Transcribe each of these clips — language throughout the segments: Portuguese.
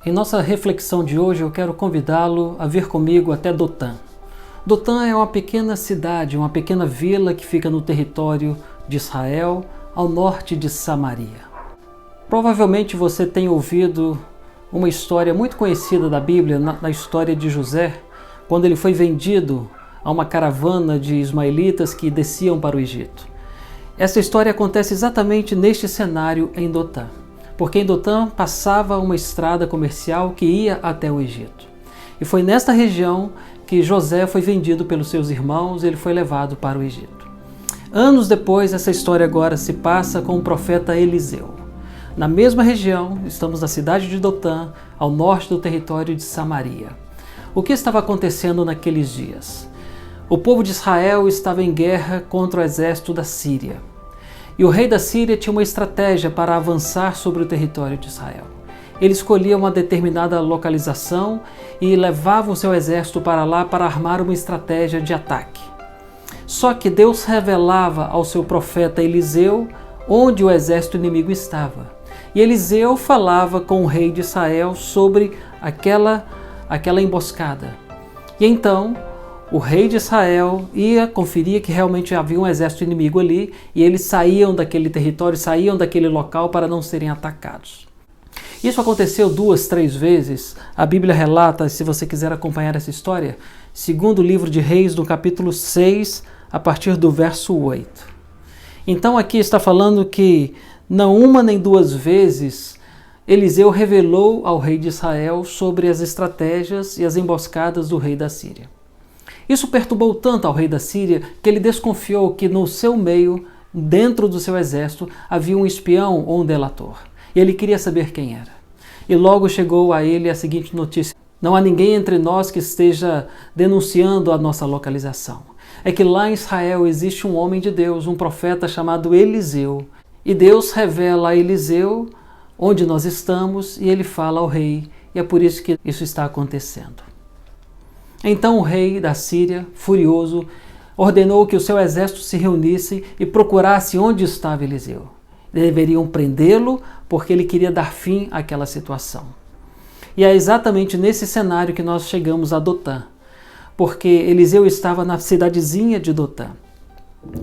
Em nossa reflexão de hoje, eu quero convidá-lo a vir comigo até Dotã. Dotã é uma pequena cidade, uma pequena vila que fica no território de Israel, ao norte de Samaria. Provavelmente você tem ouvido uma história muito conhecida da Bíblia, na história de José, quando ele foi vendido a uma caravana de ismaelitas que desciam para o Egito. Essa história acontece exatamente neste cenário em Dotã, porque em Dotã passava uma estrada comercial que ia até o Egito. E foi nesta região que José foi vendido pelos seus irmãos e ele foi levado para o Egito. Anos depois, essa história agora se passa com o profeta Eliseu. Na mesma região, estamos na cidade de Dotã, ao norte do território de Samaria. O que estava acontecendo naqueles dias? O povo de Israel estava em guerra contra o exército da Síria. E o rei da Síria tinha uma estratégia para avançar sobre o território de Israel. Ele escolhia uma determinada localização e levava o seu exército para lá para armar uma estratégia de ataque. Só que Deus revelava ao seu profeta Eliseu onde o exército inimigo estava. E Eliseu falava com o rei de Israel sobre aquela emboscada. E então o rei de Israel ia conferir que realmente havia um exército inimigo ali e eles saíam daquele território, saíam daquele local para não serem atacados. Isso aconteceu 2, 3 vezes. A Bíblia relata, se você quiser acompanhar essa história, segundo livro de Reis, no capítulo 6, a partir do verso 8. Então aqui está falando que não uma nem 2 vezes Eliseu revelou ao rei de Israel sobre as estratégias e as emboscadas do rei da Síria. Isso perturbou tanto ao rei da Síria que ele desconfiou que no seu meio, dentro do seu exército, havia um espião ou um delator. E ele queria saber quem era. E logo chegou a ele a seguinte notícia: não há ninguém entre nós que esteja denunciando a nossa localização. É que lá em Israel existe um homem de Deus, um profeta chamado Eliseu. E Deus revela a Eliseu onde nós estamos e ele fala ao rei. E é por isso que isso está acontecendo. Então o rei da Síria, furioso, ordenou que o seu exército se reunisse e procurasse onde estava Eliseu. Deveriam prendê-lo porque ele queria dar fim àquela situação. E é exatamente nesse cenário que nós chegamos a Dotã, porque Eliseu estava na cidadezinha de Dotã.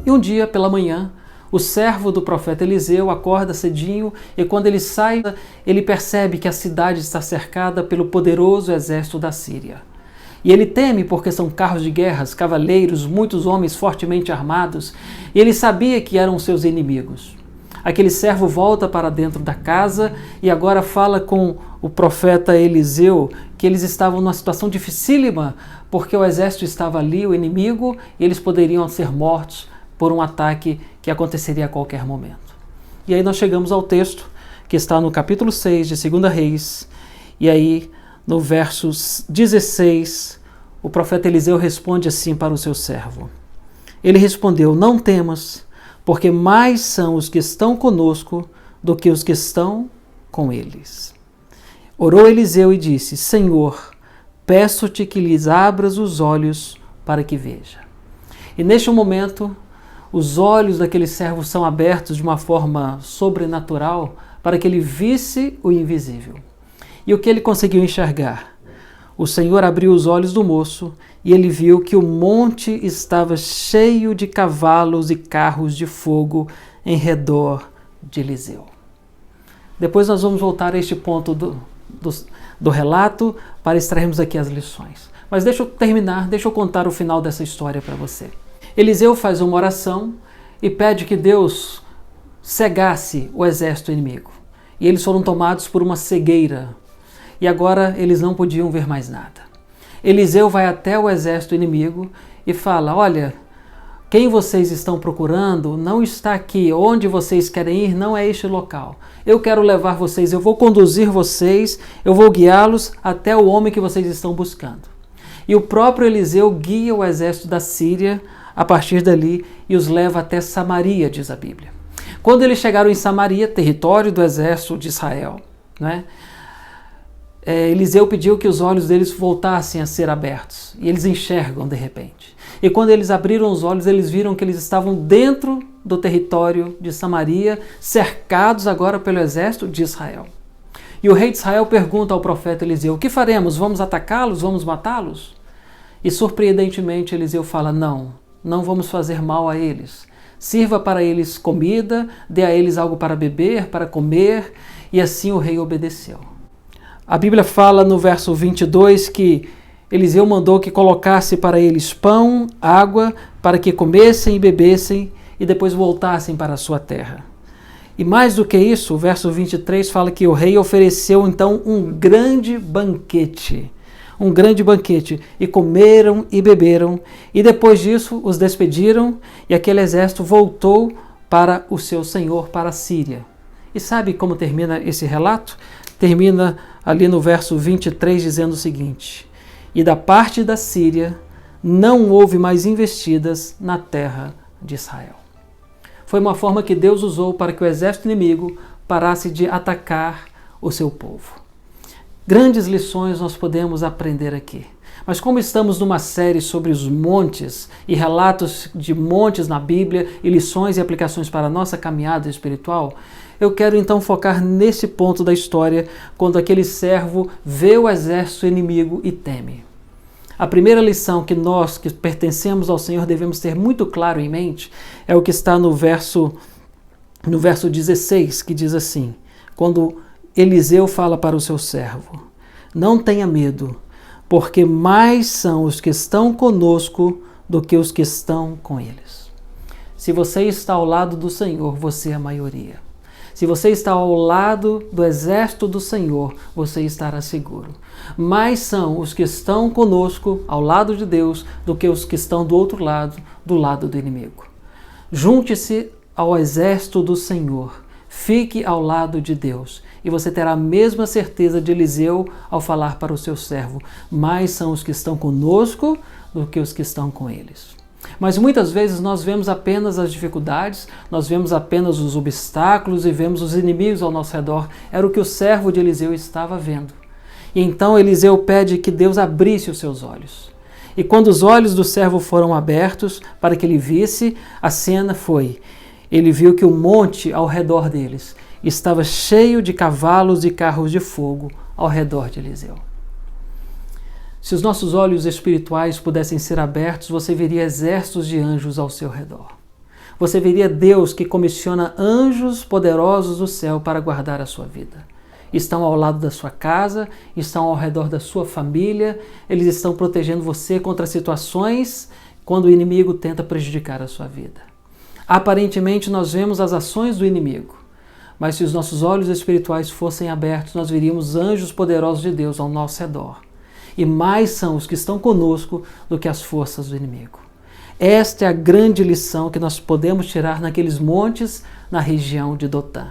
E um dia, pela manhã, o servo do profeta Eliseu acorda cedinho e quando ele sai, ele percebe que a cidade está cercada pelo poderoso exército da Síria. E ele teme porque são carros de guerras, cavaleiros, muitos homens fortemente armados, e ele sabia que eram seus inimigos. Aquele servo volta para dentro da casa e agora fala com o profeta Eliseu que eles estavam numa situação dificílima porque o exército estava ali, o inimigo, e eles poderiam ser mortos por um ataque que aconteceria a qualquer momento. E aí nós chegamos ao texto que está no capítulo 6 de 2 Reis, e aí no verso 16, o profeta Eliseu responde assim para o seu servo. Ele respondeu: não temas, porque mais são os que estão conosco do que os que estão com eles. Orou Eliseu e disse: Senhor, peço-te que lhes abras os olhos para que veja. E neste momento, os olhos daquele servo são abertos de uma forma sobrenatural para que ele visse o invisível. E o que ele conseguiu enxergar? O Senhor abriu os olhos do moço e ele viu que o monte estava cheio de cavalos e carros de fogo em redor de Eliseu. Depois nós vamos voltar a este ponto do relato para extrairmos aqui as lições. Mas deixa eu contar o final dessa história para você. Eliseu faz uma oração e pede que Deus cegasse o exército inimigo. E eles foram tomados por uma cegueira. E agora eles não podiam ver mais nada. Eliseu vai até o exército inimigo e fala: olha, quem vocês estão procurando não está aqui. Onde vocês querem ir não é este local. Eu quero levar vocês, eu vou conduzir vocês, eu vou guiá-los até o homem que vocês estão buscando. E o próprio Eliseu guia o exército da Síria a partir dali e os leva até Samaria, diz a Bíblia. Quando eles chegaram em Samaria, território do exército de Israel, Eliseu pediu que os olhos deles voltassem a ser abertos e eles enxergam de repente. E quando eles abriram os olhos, eles viram que eles estavam dentro do território de Samaria, cercados agora pelo exército de Israel. E o rei de Israel pergunta ao profeta Eliseu: o que faremos? Vamos atacá-los? Vamos matá-los? E surpreendentemente Eliseu fala: não vamos fazer mal a eles. Sirva para eles comida, dê a eles algo para beber, para comer. E assim o rei obedeceu. A Bíblia fala no verso 22 que Eliseu mandou que colocasse para eles pão, água, para que comessem e bebessem e depois voltassem para a sua terra. E mais do que isso, o verso 23 fala que o rei ofereceu então um grande banquete. Um grande banquete. E comeram e beberam. E depois disso os despediram e aquele exército voltou para o seu senhor, para a Síria. E sabe como termina esse relato? Termina ali no verso 23 dizendo o seguinte: e da parte da Síria não houve mais investidas na terra de Israel. Foi uma forma que Deus usou para que o exército inimigo parasse de atacar o seu povo. Grandes lições nós podemos aprender aqui. Mas como estamos numa série sobre os montes e relatos de montes na Bíblia e lições e aplicações para a nossa caminhada espiritual, eu quero então focar nesse ponto da história, quando aquele servo vê o exército inimigo e teme. A primeira lição que nós, que pertencemos ao Senhor, devemos ter muito claro em mente é o que está no verso 16, que diz assim, quando Eliseu fala para o seu servo: não tenha medo, porque mais são os que estão conosco do que os que estão com eles. Se você está ao lado do Senhor, você é a maioria. Se você está ao lado do exército do Senhor, você estará seguro. Mais são os que estão conosco, ao lado de Deus, do que os que estão do outro lado, do lado do inimigo. Junte-se ao exército do Senhor. Fique ao lado de Deus e você terá a mesma certeza de Eliseu ao falar para o seu servo: mais são os que estão conosco do que os que estão com eles. Mas muitas vezes nós vemos apenas as dificuldades, nós vemos apenas os obstáculos e vemos os inimigos ao nosso redor. Era o que o servo de Eliseu estava vendo. E então Eliseu pede que Deus abrisse os seus olhos. E quando os olhos do servo foram abertos para que ele visse, a cena foi: ele viu que o monte ao redor deles estava cheio de cavalos e carros de fogo ao redor de Eliseu. Se os nossos olhos espirituais pudessem ser abertos, você veria exércitos de anjos ao seu redor. Você veria Deus que comissiona anjos poderosos do céu para guardar a sua vida. Estão ao lado da sua casa, estão ao redor da sua família, eles estão protegendo você contra situações quando o inimigo tenta prejudicar a sua vida. Aparentemente nós vemos as ações do inimigo, mas se os nossos olhos espirituais fossem abertos, nós veríamos anjos poderosos de Deus ao nosso redor. E mais são os que estão conosco do que as forças do inimigo. Esta é a grande lição que nós podemos tirar naqueles montes na região de Dotã.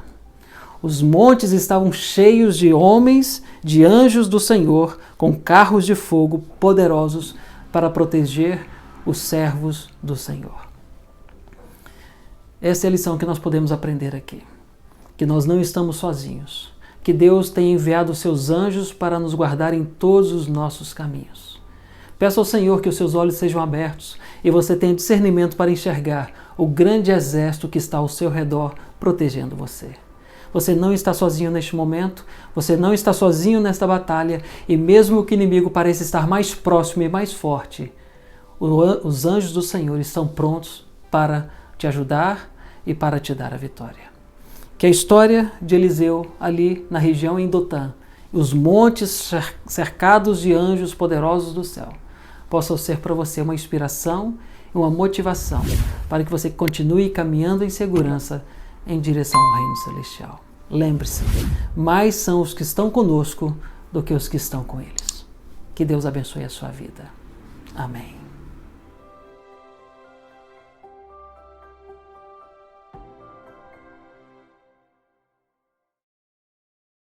Os montes estavam cheios de homens, de anjos do Senhor, com carros de fogo poderosos para proteger os servos do Senhor. Essa é a lição que nós podemos aprender aqui. Que nós não estamos sozinhos. Que Deus tem enviado os seus anjos para nos guardar em todos os nossos caminhos. Peça ao Senhor que os seus olhos sejam abertos e você tenha discernimento para enxergar o grande exército que está ao seu redor protegendo você. Você não está sozinho neste momento, você não está sozinho nesta batalha, e mesmo que o inimigo pareça estar mais próximo e mais forte, os anjos do Senhor estão prontos para te ajudar e para te dar a vitória. Que a história de Eliseu ali na região em Dotã, os montes cercados de anjos poderosos do céu, possam ser para você uma inspiração e uma motivação para que você continue caminhando em segurança em direção ao reino celestial. Lembre-se, mais são os que estão conosco do que os que estão com eles. Que Deus abençoe a sua vida. Amém.